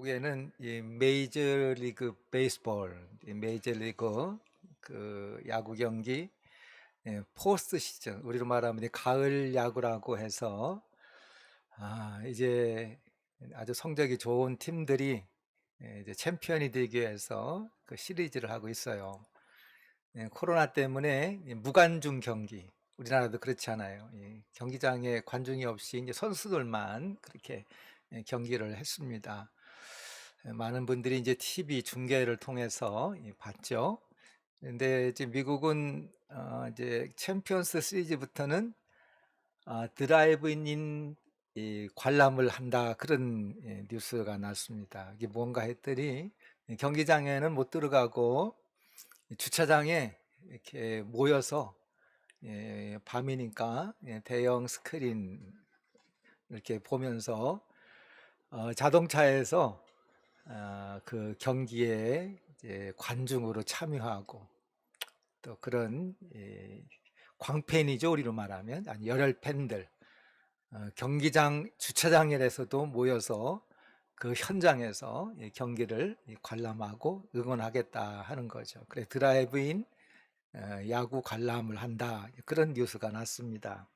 미국에는 이 메이저리그 베이스볼, 이 메이저리그 그 야구 경기, 포스트 시즌, 우리로 말하면 이제 가을 야구라고 해서 이제 아주 성적이 좋은 팀들이 이제 챔피언이 되기 위해서 그 시리즈를 하고 있어요. 코로나 때문에 이 무관중 경기, 우리나라도 그렇지 않아요. 경기장에 관중이 없이 이제 선수들만 그렇게 경기를 했습니다. 많은 분들이 이제 TV 중계를 통해서 봤죠. 근데 이제 미국은 이제 챔피언스 시리즈부터는 드라이브인 이 관람을 한다, 그런 뉴스가 났습니다. 이게 뭔가 했더니 경기장에는 못 들어가고 주차장에 이렇게 모여서 밤이니까 대형 스크린 이렇게 보면서 자동차에서 그 경기에 이제 관중으로 참여하고, 또 그런 광팬이죠, 우리로 말하면. 아니, 열혈 팬들, 경기장 주차장에서도 모여서 그 현장에서 경기를 관람하고 응원하겠다 하는 거죠. 그래, 드라이브인 야구 관람을 한다, 그런 뉴스가 났습니다.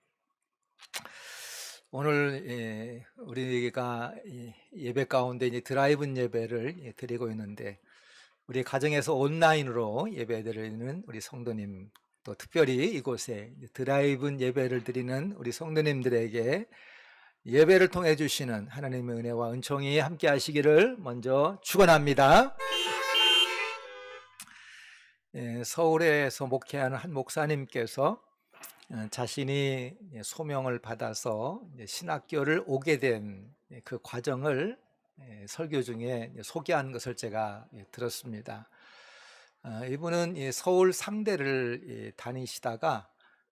오늘 우리가 예배 가운데 이제 드라이브인 예배를 드리고 있는데, 우리 가정에서 온라인으로 예배드리는 우리 성도님, 또 특별히 이곳에 드라이브인 예배를 드리는 우리 성도님들에게 예배를 통해 주시는 하나님의 은혜와 은총이 함께 하시기를 먼저 축원합니다. 서울에서 목회하는 한 목사님께서 자신이 소명을 받아서 신학교를 오게 된 그 과정을 설교 중에 소개한 것을 제가 들었습니다. 이분은 서울 상대를 다니시다가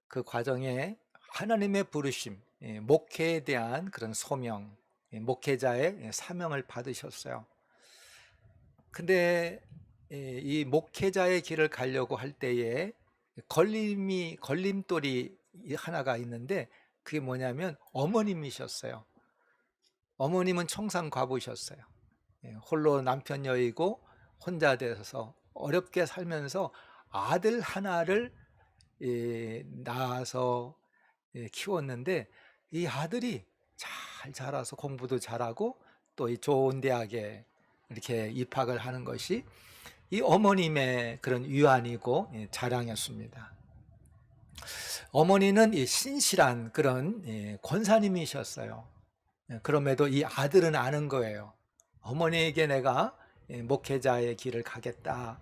그 과정에 하나님의 부르심, 목회에 대한 그런 소명, 목회자의 사명을 받으셨어요. 근데 이 목회자의 길을 가려고 할 때에 걸림돌이 하나가 있는데, 그게 뭐냐면 어머님이셨어요. 어머님은 청산과부셨어요. 홀로 남편 여이고 혼자 돼서 어렵게 살면서 아들 하나를 낳아서 키웠는데, 이 아들이 잘 자라서 공부도 잘하고 또 이 좋은 대학에 이렇게 입학을 하는 것이 이 어머님의 그런 위안이고 자랑이었습니다. 어머니는 이 신실한 그런 권사님이셨어요. 그럼에도 이 아들은 아는 거예요. 어머니에게 내가 목회자의 길을 가겠다,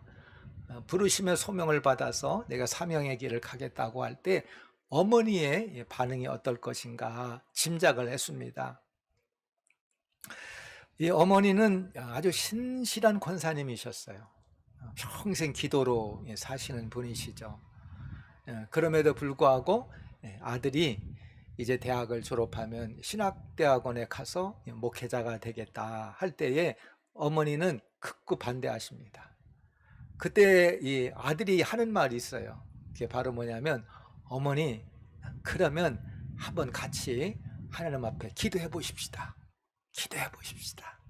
부르심의 소명을 받아서 내가 사명의 길을 가겠다고 할 때 어머니의 반응이 어떨 것인가 짐작을 했습니다. 이 어머니는 아주 신실한 권사님이셨어요. 평생 기도로 사시는 분이시죠. 그럼에도 불구하고 아들이 이제 대학을 졸업하면 신학대학원에 가서 목회자가 되겠다 할 때에 어머니는 극구 반대하십니다. 그때 이 아들이 하는 말이 있어요. 그게 바로 뭐냐면, 어머니, 그러면 한번 같이 하나님 앞에 기도해 보십시다. 기도해 보십시다.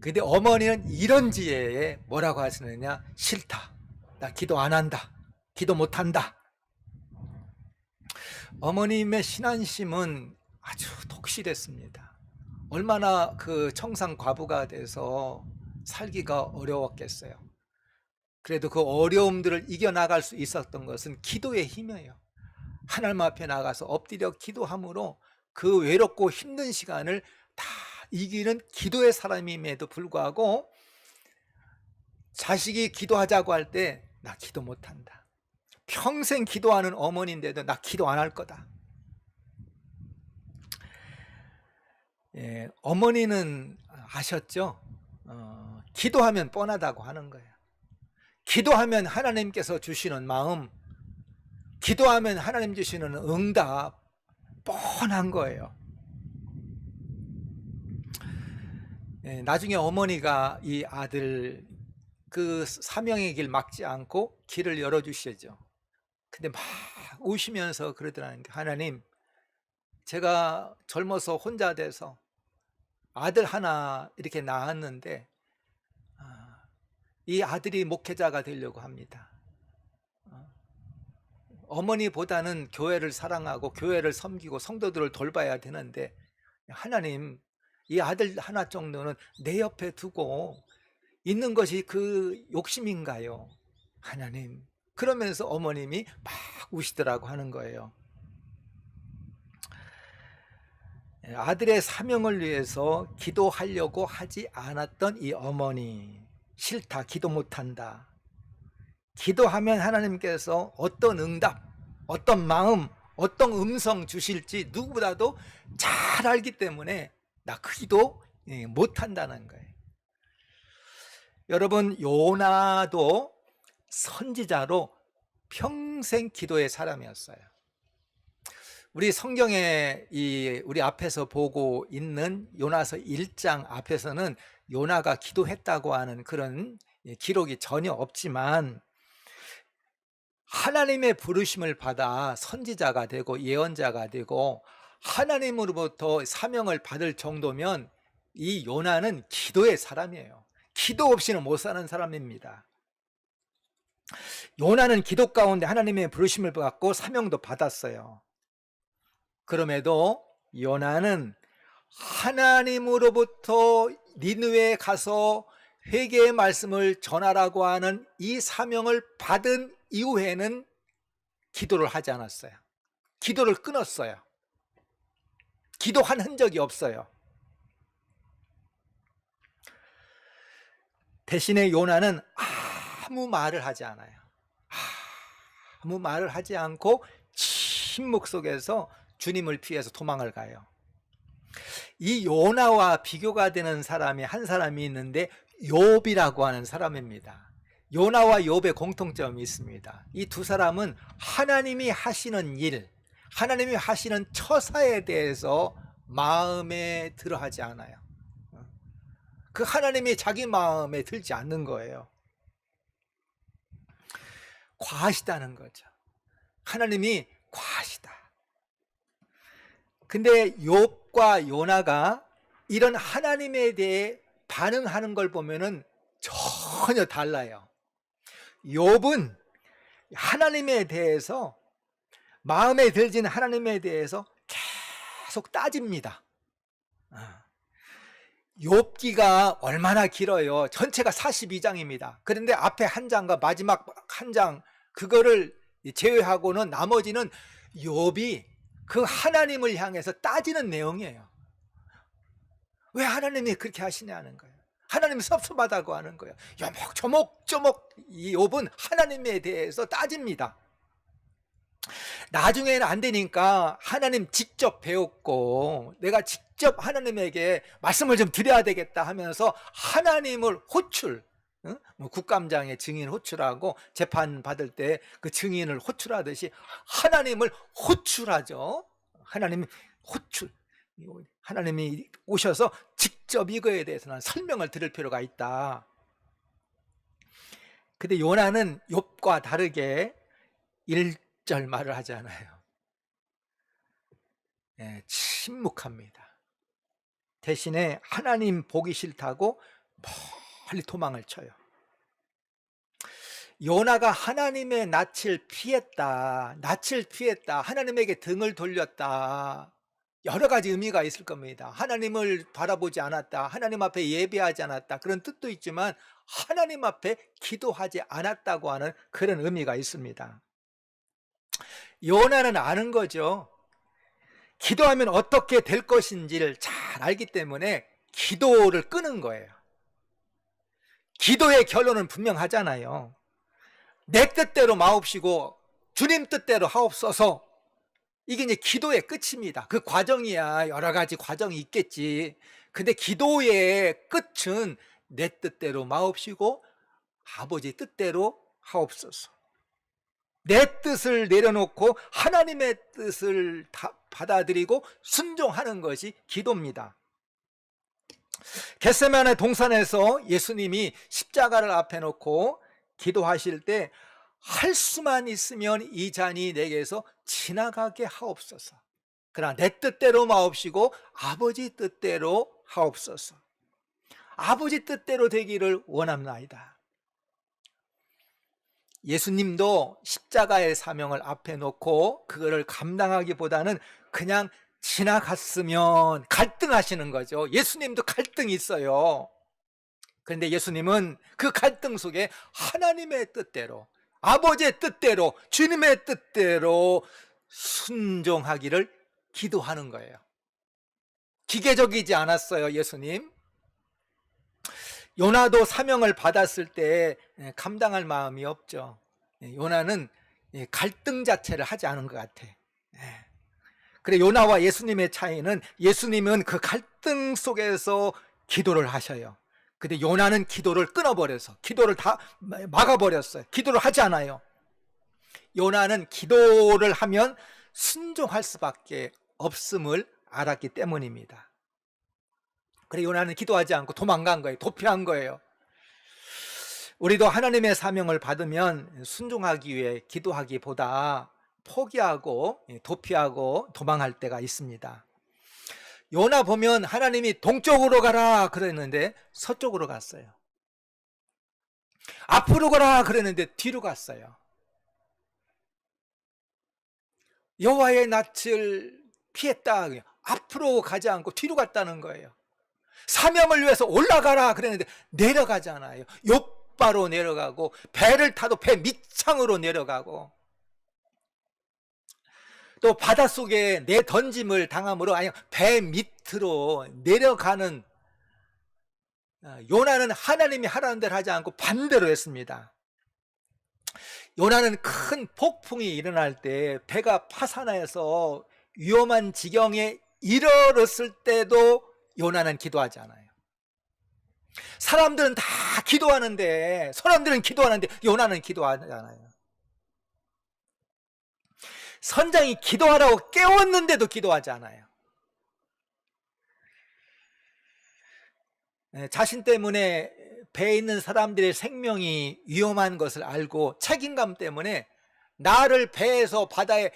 근데 어머니는 이런 지혜에 뭐라고 하시느냐? 싫다. 나 기도 안 한다. 기도 못 한다. 어머님의 신앙심은 아주 독실했습니다. 얼마나 그 청산 과부가 돼서 살기가 어려웠겠어요. 그래도 그 어려움들을 이겨나갈 수 있었던 것은 기도의 힘이에요. 하나님 앞에 나가서 엎드려 기도함으로 그 외롭고 힘든 시간을 다 이기는 기도의 사람임에도 불구하고, 자식이 기도하자고 할 때 나 기도 못한다. 평생 기도하는 어머니인데도 나 기도 안 할 거다. 어머니는 아셨죠? 기도하면 뻔하다고 하는 거예요. 기도하면 하나님께서 주시는 마음, 기도하면 하나님 주시는 응답, 뻔한 거예요. 나중에 어머니가 이 아들 그 사명의 길 막지 않고 길을 열어주시죠. 근데 막 우시면서 그러더라는 게, 하나님, 제가 젊어서 혼자 돼서 아들 하나 이렇게 낳았는데 이 아들이 목회자가 되려고 합니다. 어머니보다는 교회를 사랑하고 교회를 섬기고 성도들을 돌봐야 되는데, 하나님, 이 아들 하나 정도는 내 옆에 두고 있는 것이 그 욕심인가요? 하나님. 그러면서 어머님이 막 우시더라고 하는 거예요. 아들의 사명을 위해서 기도하려고 하지 않았던 이 어머니, 싫다, 기도 못한다. 기도하면 하나님께서 어떤 응답, 어떤 마음, 어떤 음성 주실지 누구보다도 잘 알기 때문에 나 기도 못한다는 거예요. 여러분, 요나도 선지자로 평생 기도의 사람이었어요. 우리 성경에 우리 앞에서 보고 있는 요나서 1장 앞에서는 요나가 기도했다고 하는 그런 기록이 전혀 없지만, 하나님의 부르심을 받아 선지자가 되고 예언자가 되고 하나님으로부터 사명을 받을 정도면 이 요나는 기도의 사람이에요. 기도 없이는 못 사는 사람입니다. 요나는 기도 가운데 하나님의 부르심을 받고 사명도 받았어요. 그럼에도 요나는 하나님으로부터 니느웨에 가서 회개의 말씀을 전하라고 하는 이 사명을 받은 이후에는 기도를 하지 않았어요. 기도를 끊었어요. 기도한 흔적이 없어요. 대신에 요나는 아무 말을 하지 않아요. 아무 말을 하지 않고 침묵 속에서 주님을 피해서 도망을 가요. 이 요나와 비교가 되는 사람이 한 사람이 있는데 욥이라고 하는 사람입니다. 요나와 욥의 공통점이 있습니다. 이 두 사람은 하나님이 하시는 일, 하나님이 하시는 처사에 대해서 마음에 들어 하지 않아요. 그 하나님이 자기 마음에 들지 않는 거예요. 과하시다는 거죠. 하나님이 과하시다. 근데 욥과 요나가 이런 하나님에 대해 반응하는 걸 보면은 전혀 달라요. 욥은 하나님에 대해서, 마음에 들진 하나님에 대해서 계속 따집니다. 욥기가 얼마나 길어요. 전체가 42장입니다. 그런데 앞에 한 장과 마지막 한 장, 그거를 제외하고는 나머지는 욥이 그 하나님을 향해서 따지는 내용이에요. 왜 하나님이 그렇게 하시냐는 거예요. 하나님이 섭섭하다고 하는 거예요. 조목조목 이 욥은 하나님에 대해서 따집니다. 나중에는 안 되니까 하나님 직접 배웠고 내가 직접 하나님에게 말씀을 좀 드려야 되겠다 하면서 하나님을 호출, 국감장에 증인 호출하고 재판 받을 때 그 증인을 호출하듯이 하나님을 호출하죠. 하나님 호출. 하나님이 오셔서 직접 이거에 대해서는 설명을 들을 필요가 있다. 근데 요나는 욥과 다르게 1절 말을 하지 않아요. 침묵합니다. 대신에 하나님 보기 싫다고 멀리 도망을 쳐요. 요나가 하나님의 낯을 피했다, 하나님에게 등을 돌렸다, 여러 가지 의미가 있을 겁니다. 하나님을 바라보지 않았다, 하나님 앞에 예배하지 않았다, 그런 뜻도 있지만 하나님 앞에 기도하지 않았다고 하는 그런 의미가 있습니다. 요나는 아는 거죠. 기도하면 어떻게 될 것인지를 잘 알기 때문에 기도를 끄는 거예요. 기도의 결론은 분명하잖아요. 내 뜻대로 마옵시고 주님 뜻대로 하옵소서. 이게 이제 기도의 끝입니다. 그 과정이야 여러 가지 과정이 있겠지. 근데 기도의 끝은 내 뜻대로 마옵시고 아버지 뜻대로 하옵소서. 내 뜻을 내려놓고 하나님의 뜻을 받아들이고 순종하는 것이 기도입니다. 겟세마네 동산에서 예수님이 십자가를 앞에 놓고 기도하실 때 할 수만 있으면 이 잔이 내게서 지나가게 하옵소서. 그러나 내 뜻대로 마옵시고 아버지 뜻대로 하옵소서. 아버지 뜻대로 되기를 원합나이다. 예수님도 십자가의 사명을 앞에 놓고 그거를 감당하기보다는 그냥 지나갔으면 갈등하시는 거죠. 예수님도 갈등이 있어요. 그런데 예수님은 그 갈등 속에 하나님의 뜻대로, 아버지의 뜻대로, 주님의 뜻대로 순종하기를 기도하는 거예요. 기계적이지 않았어요, 예수님. 요나도 사명을 받았을 때 감당할 마음이 없죠. 요나는 갈등 자체를 하지 않은 것 같아. 그래, 요나와 예수님의 차이는, 예수님은 그 갈등 속에서 기도를 하셔요. 근데 요나는 기도를 끊어버려서, 기도를 다 막아버렸어요. 기도를 하지 않아요. 요나는 기도를 하면 순종할 수밖에 없음을 알았기 때문입니다. 그래, 요나는 기도하지 않고 도망간 거예요. 도피한 거예요. 우리도 하나님의 사명을 받으면 순종하기 위해 기도하기보다 포기하고 도피하고 도망할 때가 있습니다. 요나 보면 하나님이 동쪽으로 가라 그랬는데 서쪽으로 갔어요. 앞으로 가라 그랬는데 뒤로 갔어요. 여호와의 낯을 피했다. 앞으로 가지 않고 뒤로 갔다는 거예요. 사명을 위해서 올라가라 그랬는데 내려가잖아요. 욥바로 내려가고, 배를 타도 배 밑창으로 내려가고, 또 바닷속에 내던짐을 당함으로 아니 배 밑으로 내려가는, 요나는 하나님이 하라는 대로 하지 않고 반대로 했습니다. 요나는 큰 폭풍이 일어날 때 배가 파산해서 위험한 지경에 이르렀을 때도 요나는 기도하지 않아요. 사람들은 다 기도하는데, 사람들은 기도하는데 요나는 기도하지 않아요. 선장이 기도하라고 깨웠는데도 기도하지 않아요. 자신 때문에 배에 있는 사람들의 생명이 위험한 것을 알고 책임감 때문에 나를 배에서 바다에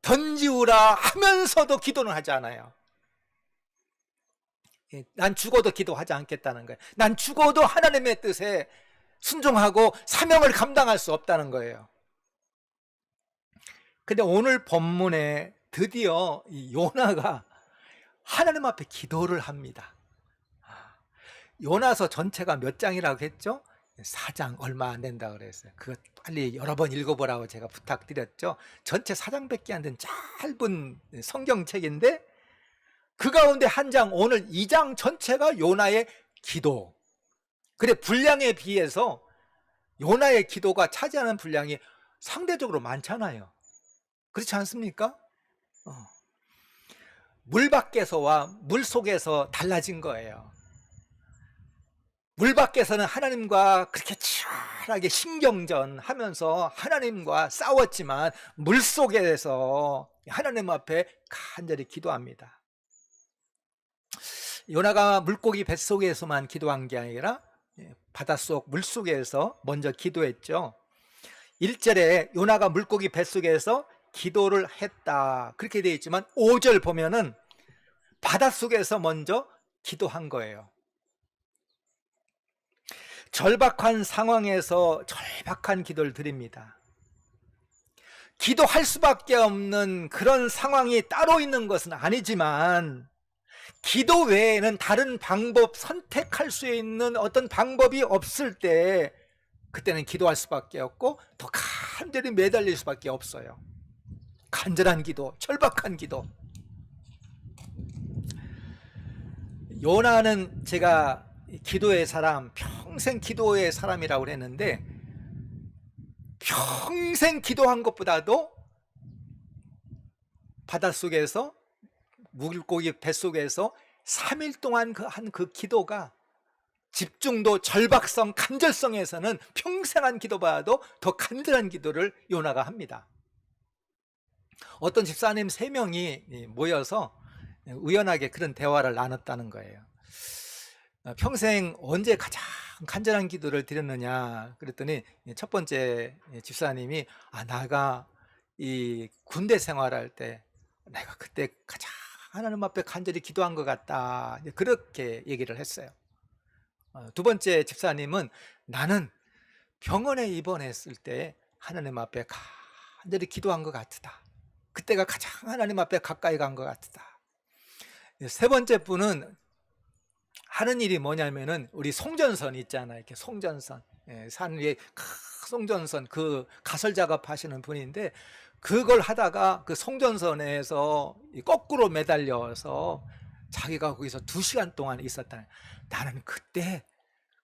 던지우라 하면서도 기도는 하지 않아요. 난 죽어도 기도하지 않겠다는 거예요. 난 죽어도 하나님의 뜻에 순종하고 사명을 감당할 수 없다는 거예요. 근데 오늘 본문에 드디어 이 요나가 하나님 앞에 기도를 합니다. 요나서 전체가 몇 장이라고 했죠? 4장 얼마 안 된다고 그랬어요. 그거 빨리 여러 번 읽어보라고 제가 부탁드렸죠. 전체 4장밖에 안 된 짧은 성경책인데 그 가운데 한 장, 오늘 2장 전체가 요나의 기도. 그래, 분량에 비해서 요나의 기도가 차지하는 분량이 상대적으로 많잖아요. 그렇지 않습니까? 물 밖에서와 물 속에서 달라진 거예요. 물 밖에서는 하나님과 그렇게 치열하게 신경전 하면서 하나님과 싸웠지만 물 속에서 하나님 앞에 간절히 기도합니다. 요나가 물고기 뱃속에서만 기도한 게 아니라 바닷속 물속에서 먼저 기도했죠. 1절에 요나가 물고기 뱃속에서 기도를 했다 그렇게 되어 있지만 5절 보면은 바닷속에서 먼저 기도한 거예요. 절박한 상황에서 절박한 기도를 드립니다. 기도할 수밖에 없는 그런 상황이 따로 있는 것은 아니지만 기도 외에는 다른 방법, 선택할 수 있는 어떤 방법이 없을 때 그때는 기도할 수밖에 없고 더 간절히 매달릴 수밖에 없어요. 간절한 기도, 절박한 기도. 요나는 제가 기도의 사람, 평생 기도의 사람이라고 그랬는데 평생 기도한 것보다도 바닷속에서 물고기 뱃속에서 3일 동안 한 그 기도가 집중도, 절박성, 간절성에서는 평생 한 기도보다도 더 간절한 기도를 요나가 합니다. 어떤 집사님 3명이 모여서 우연하게 그런 대화를 나눴다는 거예요. 평생 언제 가장 간절한 기도를 드렸느냐 그랬더니 첫 번째 집사님이 내가 이 군대 생활할 때 내가 그때 가장 하나님 앞에 간절히 기도한 것 같다. 이제 그렇게 얘기를 했어요. 두 번째 집사님은 나는 병원에 입원했을 때 하나님 앞에 간절히 기도한 것 같다. 그때가 가장 하나님 앞에 가까이 간 것 같다. 세 번째 분은 하는 일이 뭐냐면은 우리 송전선 있잖아요. 이렇게 송전선, 산 위에 송전선 그 가설 작업하시는 분인데 그걸 하다가 그 송전선에서 거꾸로 매달려서 자기가 거기서 2시간 동안 있었다. 나는 그때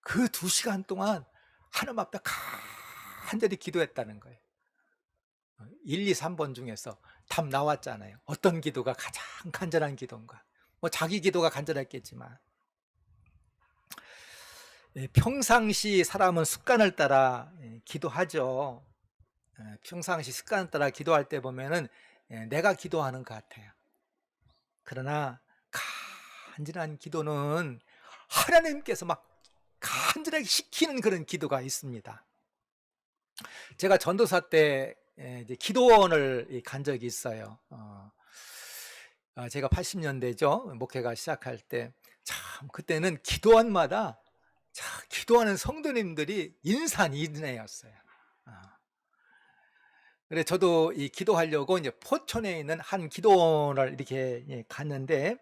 그 2시간 동안 하나님 앞에 간절히 기도했다는 거예요. 1, 2, 3번 중에서 답 나왔잖아요. 어떤 기도가 가장 간절한 기도인가? 뭐 자기 기도가 간절했겠지만 평상시 사람은 습관을 따라 기도하죠. 평상시 습관을 따라 기도할 때 보면은 내가 기도하는 것 같아요. 그러나 간절한 기도는 하나님께서 막 간절하게 시키는 그런 기도가 있습니다. 제가 전도사 때 이제 기도원을 간 적이 있어요. 제가 80년대죠. 목회가 시작할 때. 참 그때는 기도원마다 기도하는 성도님들이 인산인해였어요. 그래 저도 이 기도하려고 이제 포천에 있는 한 기도원을 이렇게 갔는데,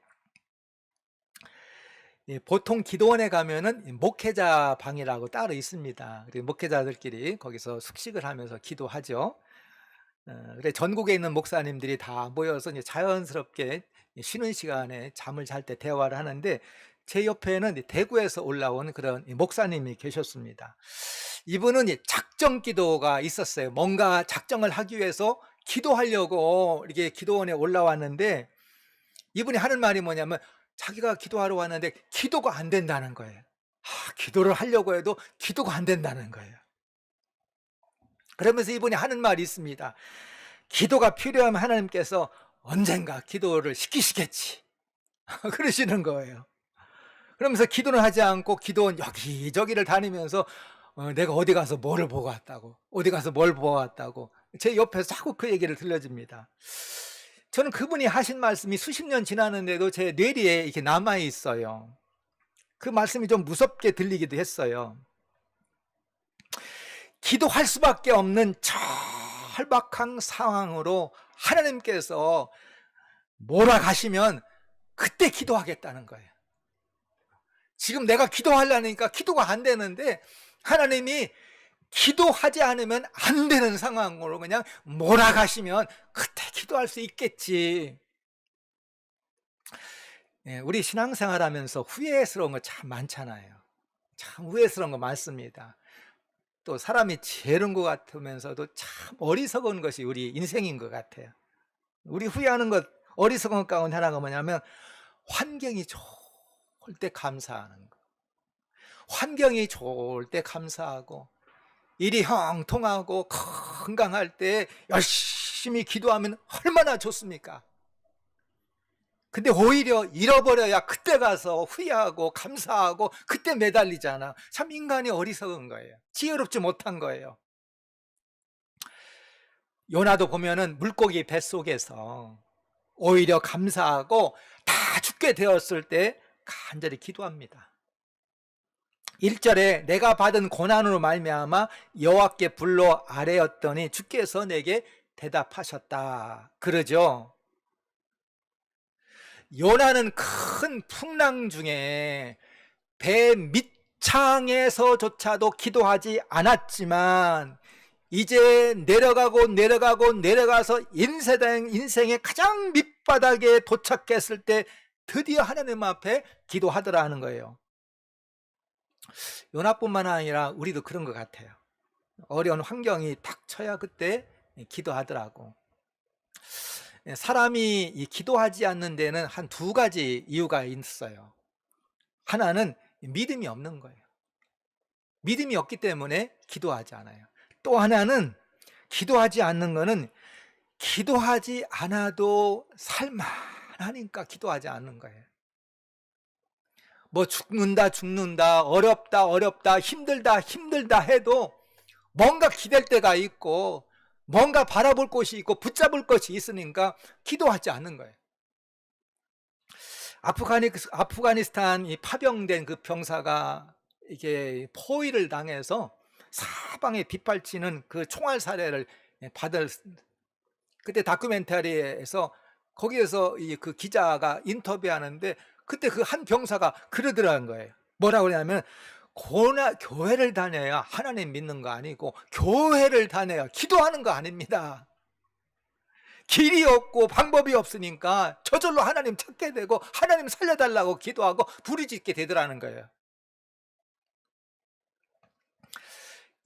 보통 기도원에 가면은 목회자 방이라고 따로 있습니다. 그리고 목회자들끼리 거기서 숙식을 하면서 기도하죠. 그래 전국에 있는 목사님들이 다 모여서 이제 자연스럽게 쉬는 시간에 잠을 잘 때 대화를 하는데, 제 옆에는 대구에서 올라온 그런 목사님이 계셨습니다. 이분은 작정 기도가 있었어요. 뭔가 작정을 하기 위해서 기도하려고 이렇게 기도원에 올라왔는데, 이분이 하는 말이 뭐냐면 자기가 기도하러 왔는데 기도가 안 된다는 거예요. 기도를 하려고 해도 기도가 안 된다는 거예요. 그러면서 이분이 하는 말이 있습니다. 기도가 필요하면 하나님께서 언젠가 기도를 시키시겠지. 그러시는 거예요. 그러면서 기도는 하지 않고 기도원 여기저기를 다니면서 내가 어디 가서 뭐를 보고 왔다고, 어디 가서 뭘 보고 왔다고 제 옆에서 자꾸 그 얘기를 들려줍니다. 저는 그분이 하신 말씀이 수십 년 지났는데도 제 뇌리에 이렇게 남아 있어요. 그 말씀이 좀 무섭게 들리기도 했어요. 기도할 수밖에 없는 절박한 상황으로 하나님께서 몰아가시면 그때 기도하겠다는 거예요. 지금 내가 기도하려니까 기도가 안 되는데 하나님이 기도하지 않으면 안 되는 상황으로 그냥 몰아가시면 그때 기도할 수 있겠지. 우리 신앙생활 하면서 후회스러운 거 참 많잖아요. 참 후회스러운 거 많습니다. 또 사람이 게으른 것 같으면서도 참 어리석은 것이 우리 인생인 것 같아요. 우리 후회하는 것, 어리석은 것 가운데 하나가 뭐냐면 환경이 좋을 때 감사하는 거. 환경이 좋을 때 감사하고, 일이 형통하고 건강할 때 열심히 기도하면 얼마나 좋습니까? 근데 오히려 잃어버려야 그때 가서 후회하고 감사하고 그때 매달리잖아. 참 인간이 어리석은 거예요. 지혜롭지 못한 거예요. 요나도 보면은 물고기 뱃속에서 오히려 감사하고 다 죽게 되었을 때 간절히 기도합니다. 1절에 내가 받은 고난으로 말미암아 여호와께 불러 아뢰었더니 주께서 내게 대답하셨다 그러죠. 요나는 큰 풍랑 중에 배 밑창에서조차도 기도하지 않았지만 이제 내려가서 인생의 가장 밑바닥에 도착했을 때 드디어 하나님 앞에 기도하더라는 거예요. 요나뿐만 아니라 우리도 그런 것 같아요. 어려운 환경이 닥쳐야 그때 기도하더라고. 사람이 기도하지 않는 데는 한 2가지 이유가 있어요. 하나는 믿음이 없는 거예요. 믿음이 없기 때문에 기도하지 않아요. 또 하나는 기도하지 않는 거는 기도하지 않아도 살만하니까 기도하지 않는 거예요. 뭐 죽는다, 어렵다, 힘들다 해도 뭔가 기댈 때가 있고 뭔가 바라볼 곳이 있고 붙잡을 것이 있으니까 기도하지 않는 거예요. 아프가니스탄 이 파병된 그 병사가 이게 포위를 당해서 사방에 빗발치는 그 총알 살해를 받을, 그때 다큐멘터리에서 거기에서 그 기자가 인터뷰하는데 그때 그 한 병사가 그러더라는 거예요. 뭐라고 그러냐면, 교회를 다녀야 하나님 믿는 거 아니고 교회를 다녀야 기도하는 거 아닙니다. 길이 없고 방법이 없으니까 저절로 하나님 찾게 되고 하나님 살려달라고 기도하고 부르짖게 되더라는 거예요.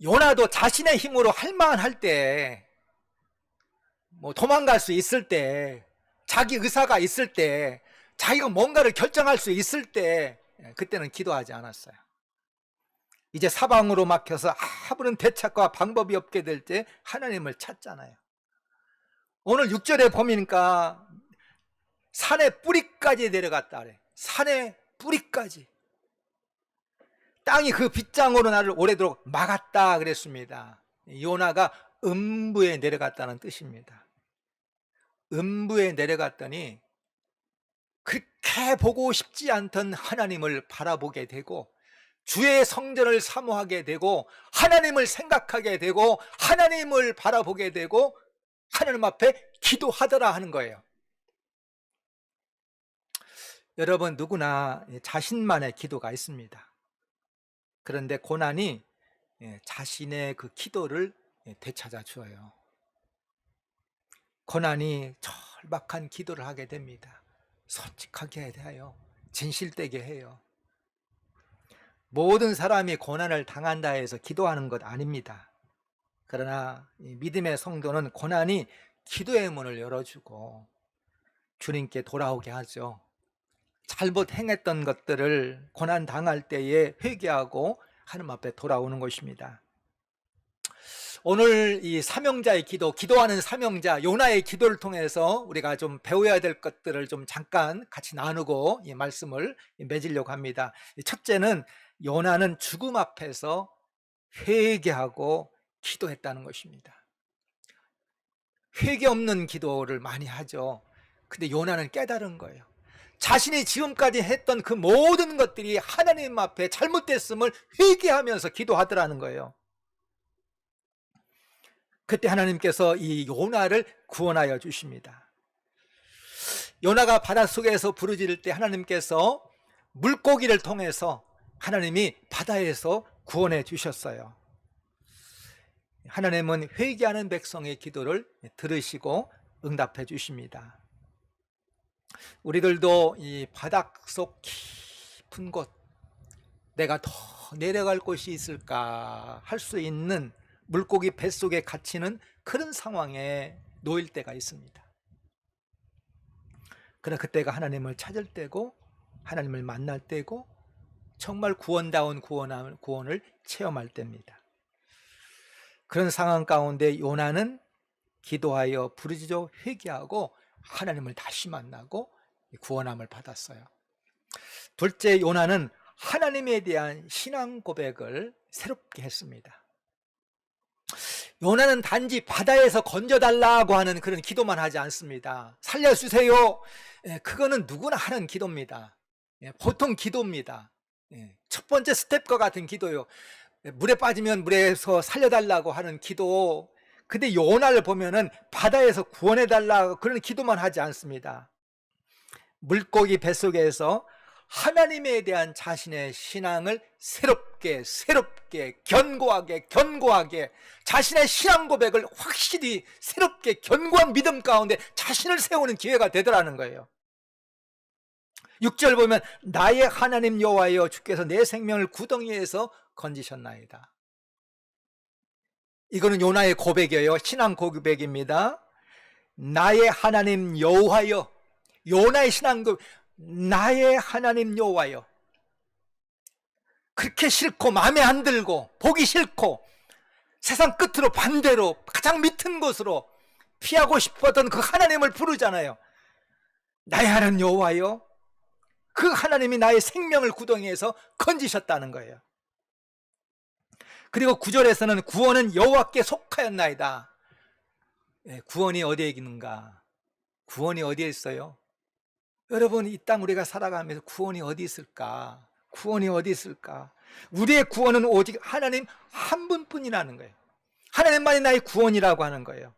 요나도 자신의 힘으로 할만할 때, 뭐 도망갈 수 있을 때, 자기 의사가 있을 때, 자기가 뭔가를 결정할 수 있을 때, 그때는 기도하지 않았어요. 이제 사방으로 막혀서 아무런 대책과 방법이 없게 될 때 하나님을 찾잖아요. 오늘 6절에 보니까 산의 뿌리까지 내려갔다 그래. 산의 뿌리까지. 땅이 그 빗장으로 나를 오래도록 막았다 그랬습니다. 요나가 음부에 내려갔다는 뜻입니다. 음부에 내려갔더니 그렇게 보고 싶지 않던 하나님을 바라보게 되고 주의 성전을 사모하게 되고 하나님을 생각하게 되고 하나님을 바라보게 되고 하나님 앞에 기도하더라 하는 거예요. 여러분, 누구나 자신만의 기도가 있습니다. 그런데 고난이 자신의 그 기도를 되찾아 주어요. 고난이 절박한 기도를 하게 됩니다. 솔직하게 해요. 진실되게 해요. 모든 사람이 고난을 당한다 해서 기도하는 것 아닙니다. 그러나 믿음의 성도는 고난이 기도의 문을 열어주고 주님께 돌아오게 하죠. 잘못 행했던 것들을 고난 당할 때에 회개하고 하나님 앞에 돌아오는 것입니다. 오늘 이 사명자의 기도, 기도하는 사명자 요나의 기도를 통해서 우리가 좀 배워야 될 것들을 좀 잠깐 같이 나누고 이 말씀을 맺으려고 합니다. 첫째는 요나는 죽음 앞에서 회개하고 기도했다는 것입니다. 회개 없는 기도를 많이 하죠. 근데 요나는 깨달은 거예요. 자신이 지금까지 했던 그 모든 것들이 하나님 앞에 잘못됐음을 회개하면서 기도하더라는 거예요. 그때 하나님께서 이 요나를 구원하여 주십니다. 요나가 바닷속에서 부르짖을 때 하나님께서 물고기를 통해서 하나님이 바다에서 구원해 주셨어요. 하나님은 회개하는 백성의 기도를 들으시고 응답해 주십니다. 우리들도 이 바닷속 깊은 곳, 내가 더 내려갈 곳이 있을까 할 수 있는 물고기 뱃속에 갇히는 그런 상황에 놓일 때가 있습니다. 그러나 그때가 하나님을 찾을 때고 하나님을 만날 때고 정말 구원다운 구원을 체험할 때입니다. 그런 상황 가운데 요나는 기도하여 부르짖어 회개하고 하나님을 다시 만나고 구원함을 받았어요. 둘째, 요나는 하나님에 대한 신앙 고백을 새롭게 했습니다. 요나는 단지 바다에서 건져달라고 하는 그런 기도만 하지 않습니다. 살려주세요. 그거는 누구나 하는 기도입니다. 보통 기도입니다. 첫 번째 스텝과 같은 기도요. 물에 빠지면 물에서 살려달라고 하는 기도. 근데 요나를 보면은 바다에서 구원해달라고 그런 기도만 하지 않습니다. 물고기 뱃속에서 하나님에 대한 자신의 신앙을 새롭게 견고하게 자신의 신앙 고백을 확실히 새롭게 견고한 믿음 가운데 자신을 세우는 기회가 되더라는 거예요. 6절 보면 나의 하나님 여호와여 주께서 내 생명을 구덩이에서 건지셨나이다. 이거는 요나의 고백이에요. 신앙 고백입니다. 나의 하나님 여호와여. 요나의 신앙 고백. 나의 하나님 여호와여. 그렇게 싫고 마음에 안 들고 보기 싫고 세상 끝으로 반대로 가장 밑은 곳으로 피하고 싶었던 그 하나님을 부르잖아요. 나의 하나님 여호와여. 그 하나님이 나의 생명을 구덩이에서 건지셨다는 거예요. 그리고 9절에서는 구원은 여호와께 속하였나이다. 구원이 어디에 있는가? 구원이 어디에 있어요? 여러분, 이 땅 우리가 살아가면서 구원이 어디 있을까? 구원이 어디 있을까? 우리의 구원은 오직 하나님 한 분뿐이라는 거예요. 하나님만이 나의 구원이라고 하는 거예요.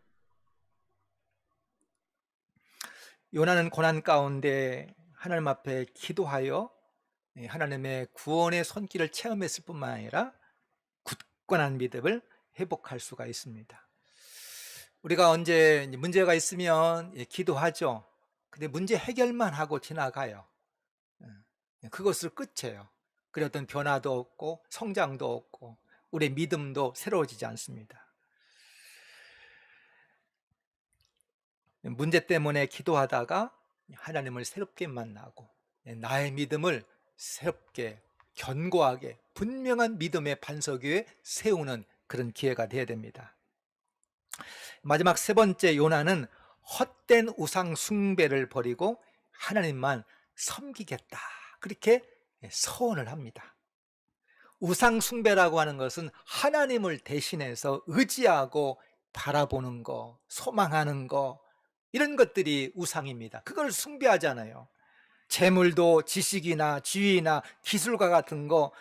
요나는 고난 가운데 하나님 앞에 기도하여 하나님의 구원의 손길을 체험했을 뿐만 아니라 굳건한 믿음을 회복할 수가 있습니다. 우리가 언제 문제가 있으면 기도하죠. 근데 문제 해결만 하고 지나가요. 그것을 끝이에요. 그래 어떤 변화도 없고 성장도 없고 우리의 믿음도 새로워지지 않습니다. 문제 때문에 기도하다가 하나님을 새롭게 만나고 나의 믿음을 새롭게 견고하게 분명한 믿음의 반석 위에 세우는 그런 기회가 되어야 됩니다. 마지막 세 번째, 요나는 헛된 우상 숭배를 버리고 하나님만 섬기겠다, 그렇게 서원을 합니다. 우상 숭배라고 하는 것은 하나님을 대신해서 의지하고 바라보는 거, 소망하는 거, 이런 것들이 우상입니다. 그걸 숭배하잖아요. 재물도 지식이나 지위나 기술과 같은 거,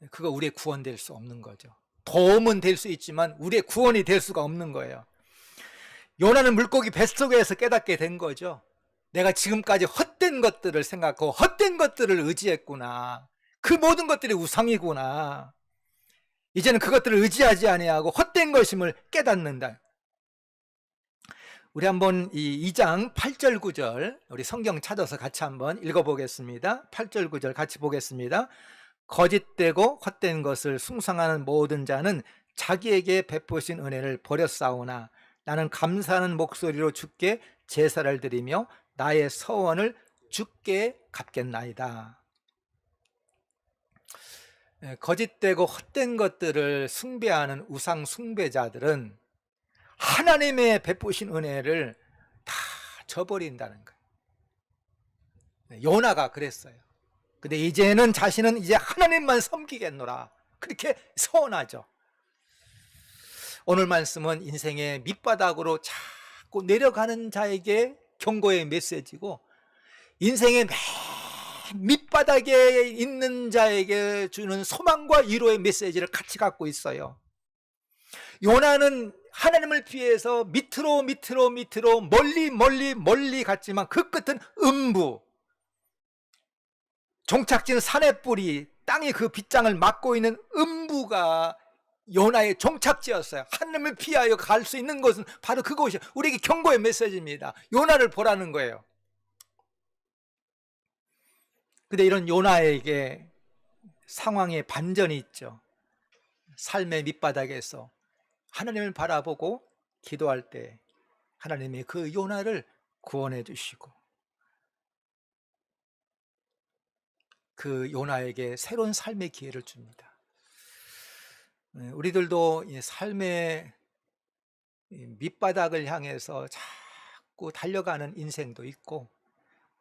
그거 우리의 구원될 수 없는 거죠. 도움은 될 수 있지만 우리의 구원이 될 수가 없는 거예요. 요나는 물고기 뱃속에서 깨닫게 된 거죠. 내가 지금까지 헛된 것들을 생각하고 헛된 것들을 의지했구나. 그 모든 것들이 우상이구나. 이제는 그것들을 의지하지 아니하고 헛된 것임을 깨닫는다. 우리 한번 이 2장 8절 9절 우리 성경 찾아서 같이 한번 읽어보겠습니다. 8절 9절 같이 보겠습니다. 거짓되고 헛된 것을 숭상하는 모든 자는 자기에게 베푸신 은혜를 버렸사오나 나는 감사하는 목소리로 주께 제사를 드리며 나의 서원을 주께 갚겠나이다. 거짓되고 헛된 것들을 숭배하는 우상 숭배자들은 하나님의 베푸신 은혜를 다 저버린다는 거예요. 요나가 그랬어요. 근데 이제는 자신은 이제 하나님만 섬기겠노라, 그렇게 서원하죠. 오늘 말씀은 인생의 밑바닥으로 자꾸 내려가는 자에게 경고의 메시지고, 인생의 맨 밑바닥에 있는 자에게 주는 소망과 위로의 메시지를 같이 갖고 있어요. 요나는 하나님을 피해서 밑으로 멀리 갔지만 그 끝은 음부, 종착지는 산의 뿌리, 땅이 그 빗장을 막고 있는 음부가 요나의 종착지였어요. 하나님을 피하여 갈 수 있는 것은 바로 그곳이에요. 우리에게 경고의 메시지입니다. 요나를 보라는 거예요. 근데 이런 요나에게 상황의 반전이 있죠. 삶의 밑바닥에서 하나님을 바라보고 기도할 때 하나님이 그 요나를 구원해 주시고 그 요나에게 새로운 삶의 기회를 줍니다. 우리들도 삶의 밑바닥을 향해서 자꾸 달려가는 인생도 있고,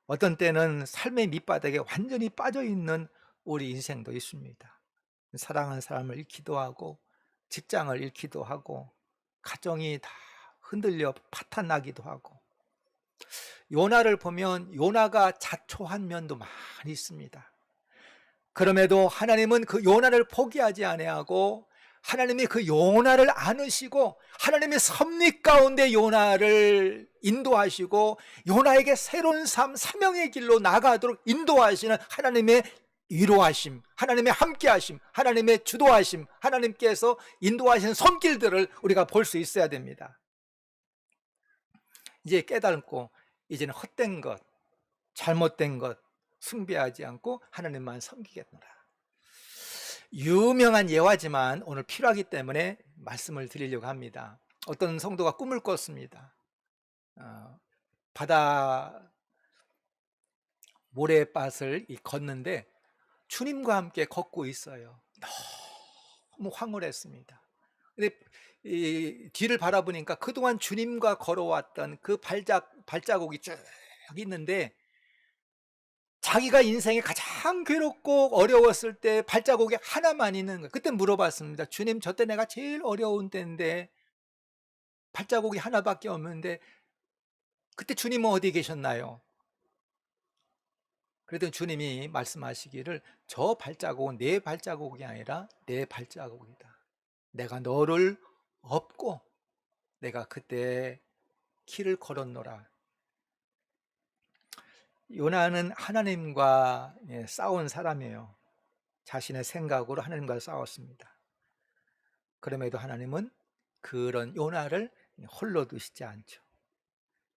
어떤 때는 삶의 밑바닥에 완전히 빠져있는 우리 인생도 있습니다. 사랑하는 사람을 잃기도 하고 직장을 잃기도 하고 가정이 다 흔들려 파탄나기도 하고, 요나를 보면 요나가 자초한 면도 많이 있습니다. 그럼에도 하나님은 그 요나를 포기하지 아니하고 하나님이 그 요나를 안으시고 하나님의 섭리 가운데 요나를 인도하시고 요나에게 새로운 삶, 사명의 길로 나가도록 인도하시는 하나님의 위로하심, 하나님의 함께하심, 하나님의 주도하심, 하나님께서 인도하시는 손길들을 우리가 볼 수 있어야 됩니다. 이제 깨닫고 이제는 헛된 것, 잘못된 것 숭배하지 않고 하나님만 섬기겠노라. 유명한 예화지만 오늘 필요하기 때문에 말씀을 드리려고 합니다. 어떤 성도가 꿈을 꿨습니다. 바다 모래밭을 걷는데 주님과 함께 걷고 있어요. 너무 황홀했습니다. 근데 이 뒤를 바라보니까 그동안 주님과 걸어왔던 그 발자국이 쭉 있는데, 자기가 인생에 가장 괴롭고 어려웠을 때 발자국이 하나만 있는 거예요. 그때 물어봤습니다. 주님, 저 때 내가 제일 어려운 때인데 발자국이 하나밖에 없는데 그때 주님은 어디 계셨나요? 그랬더니 주님이 말씀하시기를 저 발자국은 내 발자국이 아니라 내 발자국이다. 내가 너를 업고 내가 그때 길을 걸었노라. 요나는 하나님과 싸운 사람이에요. 자신의 생각으로 하나님과 싸웠습니다. 그럼에도 하나님은 그런 요나를 홀로 두시지 않죠.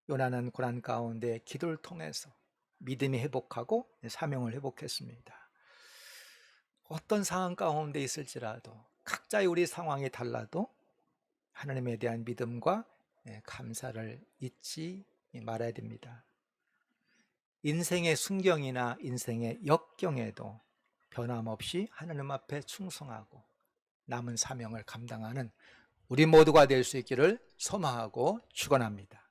요나는 고난 가운데 기도를 통해서 믿음이 회복하고 사명을 회복했습니다. 어떤 상황 가운데 있을지라도 각자의 우리 상황이 달라도 하나님에 대한 믿음과 감사를 잊지 말아야 됩니다. 인생의 순경이나 인생의 역경에도 변함없이 하나님 앞에 충성하고 남은 사명을 감당하는 우리 모두가 될 수 있기를 소망하고 축원합니다.